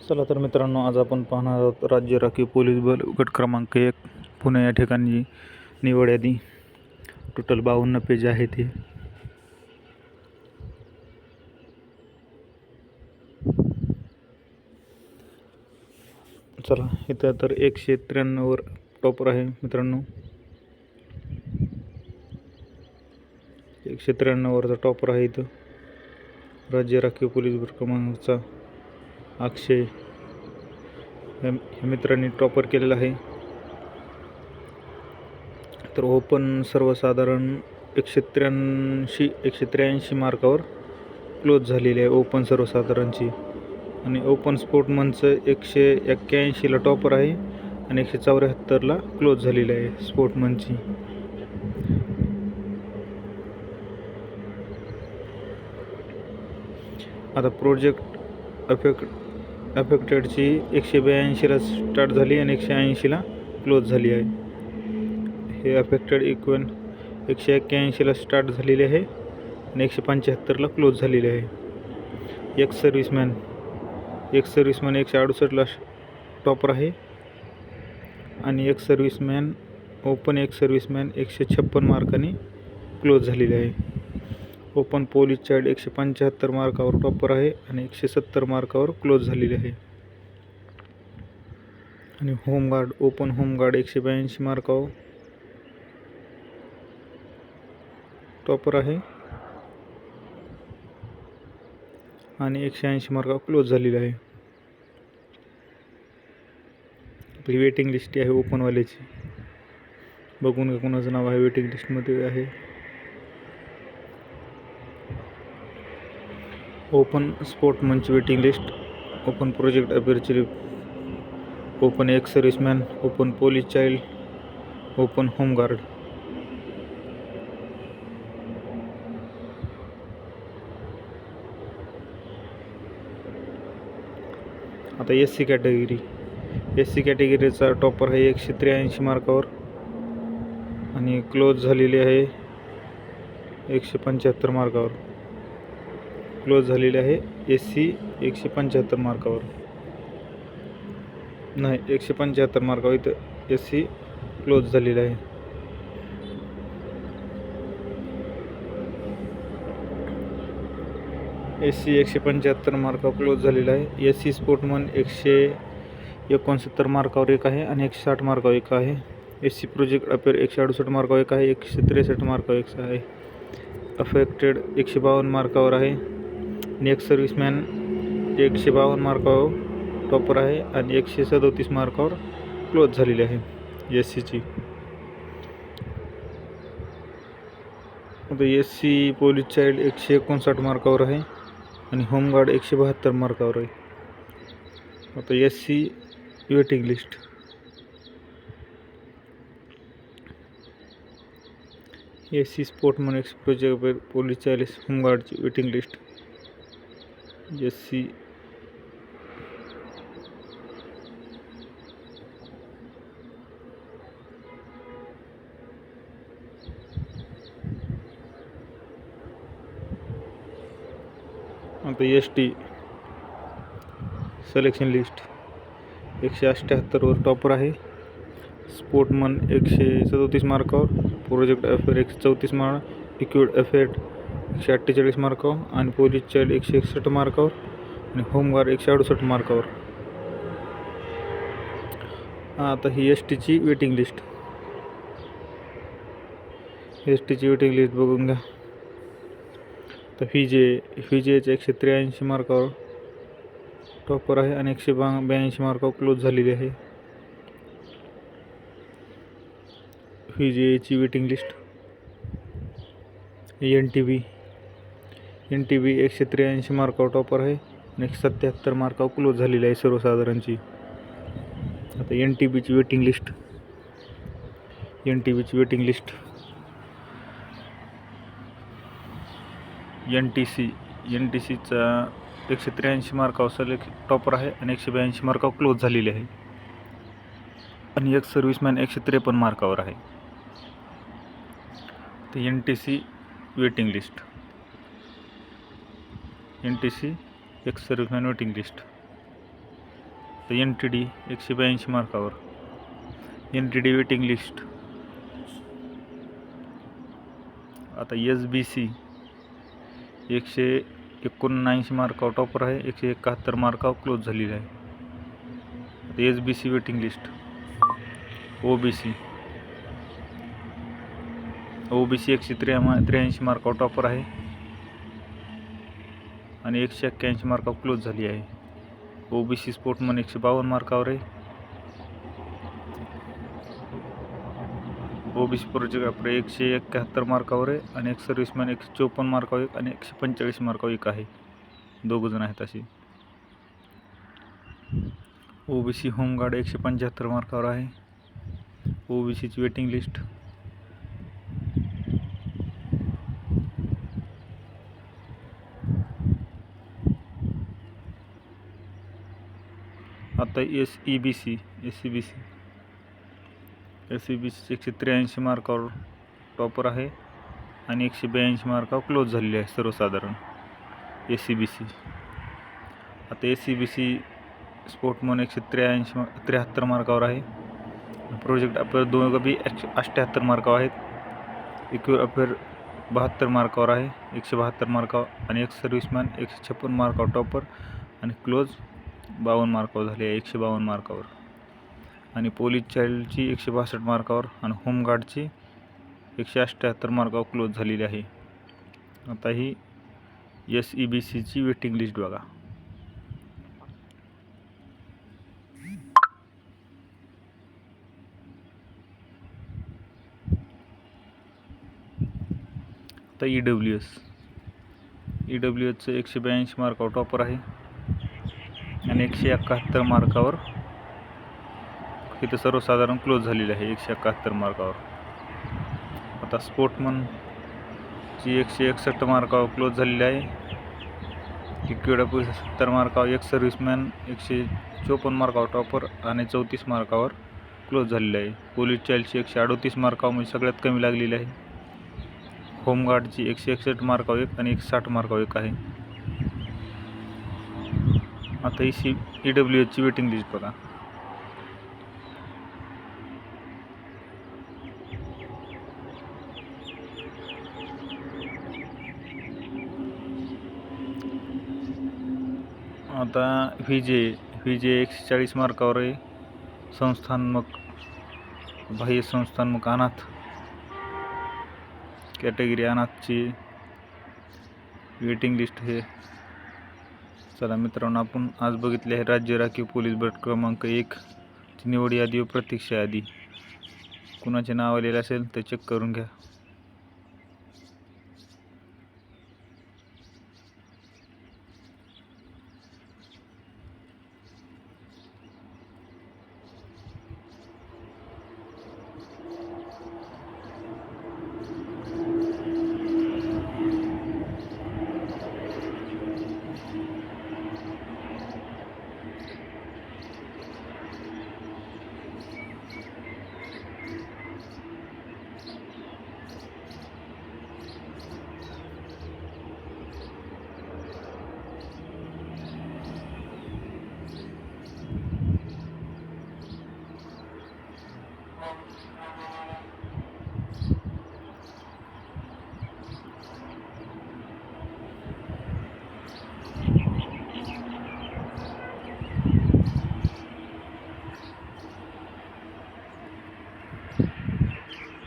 चला तर मित्रांनो, आज आपण पाहणार आहोत राज्य राखीव पोलीस बल गट क्रमांक 1 पुणे या ठिकाणी निवड यादी. टोटल 52 पेज आहे ते. चला, इथं तर 193 वर टॉपर आहे मित्रांनो. 193 वरचा टॉपर आहे इथं राज्य राखीव पोलीस बल क्रमांकचा अक्षय या मित्रांनी टॉपर केलेला आहे. तर ओपन सर्वसाधारण 183 मार्कावर क्लोज झालेली आहे ओपन सर्वसाधारणची. आणि ओपन स्पोर्टमनचं 181ला टॉपर आहे आणि 174ला क्लोज झालेली आहे स्पोर्टमनची. आता प्रोजेक्ट अफेक्टेडची 182ला स्टार्ट झाली आणि 180ला क्लोज झाली आहे. हे अफेक्टेड 181ला स्टार्ट झालेले आहे आणि 175ला क्लोज झालेले आहे. एक सर्व्हिसमॅन 168ला टॉपर आहे आणि एक सर्व्हिसमॅन 156 मार्कांनी क्लोज झालेले आहे. ओपन पोलीस चाइल्ड 175 मार्कावर टॉपर आहे आणि 170 मार्कावर क्लोज झालेले आहे. आणि ओपन होमगार्ड 182 मार्कावर टॉपर आहे आणि 180 मार्कावर क्लोज झालेले आहे. आपली वेटिंग लिस्ट आहे ओपनवाल्याची. बघून घ्या कोणाचं नाव आहे वेटिंग लिस्टमध्ये आहे. ओपन स्पोर्टमनची वेटिंग लिस्ट, ओपन प्रोजेक्ट अफेअरची, open ex serviceman, open police child, open home guard. आता एस सी कॅटेगरीचा टॉपर आहे 183 मार्कावर आणि क्लोज झालेली आहे 175 मार्कावर. क्लोज झालेले आहे SC 175 मार्कावर, नाही 175 मार्कावर इथं SC क्लोज झालेलं आहे. SC 175 मार्कावर क्लोज झालेला आहे. SC स्पोर्टमन 169 मार्कावर एक आहे आणि 160 मार्कावर एक आहे. SC प्रोजेक्ट अफेअर 168 मार्कावर एक आहे, 163 मार्कावर एक आहे. अफेक्टेड 152 मार्कावर आहे आणि एक सर्व्हिसमॅन 152 मार्कावर टॉपर आहे आणि 137 मार्कावर क्लोज झालेली आहे SCची. आता SC पोलीस चाइल्ड 159 मार्कावर आहे आणि होमगार्ड 172 मार्कावर आहे. आता SC waiting list. SC sportsman project police child होमगार्डची वेटिंग लिस्ट. SC आता ST सिलेक्शन लिस्ट 178 वर टॉपर आहे. स्पोर्टमन 137 मार्कावर, प्रोजेक्ट अफेअर 134 मार्क, इक्विड अफेअर 148 मार्कावर आणि पोलीस चाइल्ड 161 मार्कावर आणि होमगार्ड 168 मार्कावर. आता ही STची वेटिंग लिस्ट. STची वेटिंग लिस्ट बघून घ्या. तर FJ 183 मार्कावर टॉपर आहे आणि 182 मार्कावर क्लोज झालेली आहे. FJची वेटिंग लिस्ट. NTB 183 मार्कावर टॉपर आहे आणि 177 मार्कावर क्लोज झालेली आहे सर्वसाधारणची. आता NTBची वेटिंग लिस्ट. NTCचा 183 मार्कावर टॉपर आहे आणि 182 मार्कावर क्लोज झालेली आहे आणि एक सर्व्हिसमॅन 153 मार्कावर आहे. तर NTC waiting list. NTC ex serviceman waiting list. आता NTD 182 मार्कावर, NTD वेटिंग लिस्ट. आता SBC 179 मार्कावर टॉपर आहे, 171 मार्कावर क्लोज झालेली आहे. आता SBC वेटिंग लिस्ट. OBC 183 मार्कावर टॉपर आहे आणि 181 मार्कावर क्लोज झाली आहे. OBC स्पोर्टमन 152 मार्कावर आहे. OBC प्रोजेक्ट आपले 171 मार्कावर आहे आणि एक सर्व्हिसमॅन 154 मार्कावर एक आणि 145 मार्कावर एक आहे. दोघंजण आहेत अशी. OBC होमगार्ड 175 मार्कावर आहे. OBCची वेटिंग लिस्ट. आता SEBC 183 मार्कावर टॉपर आहे आणि 182 मार्कावर क्लोज झालेली आहे सर्वसाधारण SEBC. आता SEBC स्पोर्टमन 173 मार्कावर आहे. प्रोजेक्ट अफेअर दोघं बी 88 मार्कावर आहेत. इक्विर अफेअर 72 मार्कावर आहे, 172 मार्कावर आणि एक सर्व्हिसमॅन 156 मार्कावर टॉपर आणि क्लोज 52 मार्कावर झाले आहे, 152 मार्कावर. आणि पोलीस चाइल्डची 162 मार्कावर आणि होमगार्डची 178 मार्कावर क्लोज झालेली आहे. आता ही SEBCची वेटिंग लिस्ट बघा. आता EWSचं 182 मार्कावर टॉपर आहे आणि 171 मार्कावर इथं सर्वसाधारण क्लोज झालेली आहे, 171 मार्कावर. आता स्पोर्टमनची 161 मार्कावर क्लोज झालेली आहे. इक्विड 70 मार्कावर, एक सर्व्हिसमॅन 154 मार्कावर टॉपर आणि 34 मार्कावर क्लोज झालेली आहे. पोलीस चाइल्डची 138 मार्कावर म्हणजे सगळ्यात कमी लागलेली आहे. होमगार्डची 161 मार्कावर एक आणि 160 मार्कावर एक आहे. आता EWSची वेटिंग लिस्ट बघा. आता VJ 140 मार्कावर आहे. बाह्य संस्थात्मक अनाथ कॅटेगरी अनाथची वेटिंग लिस्ट आहे. चला मित्रांनो, आपण आज बघितले आहे राज्य राखीव पोलीस बट क्रमांक 1 ची निवड यादी व प्रतीक्षा यादी. कुणाचे नाव आलेले असेल ते चेक करून घ्या.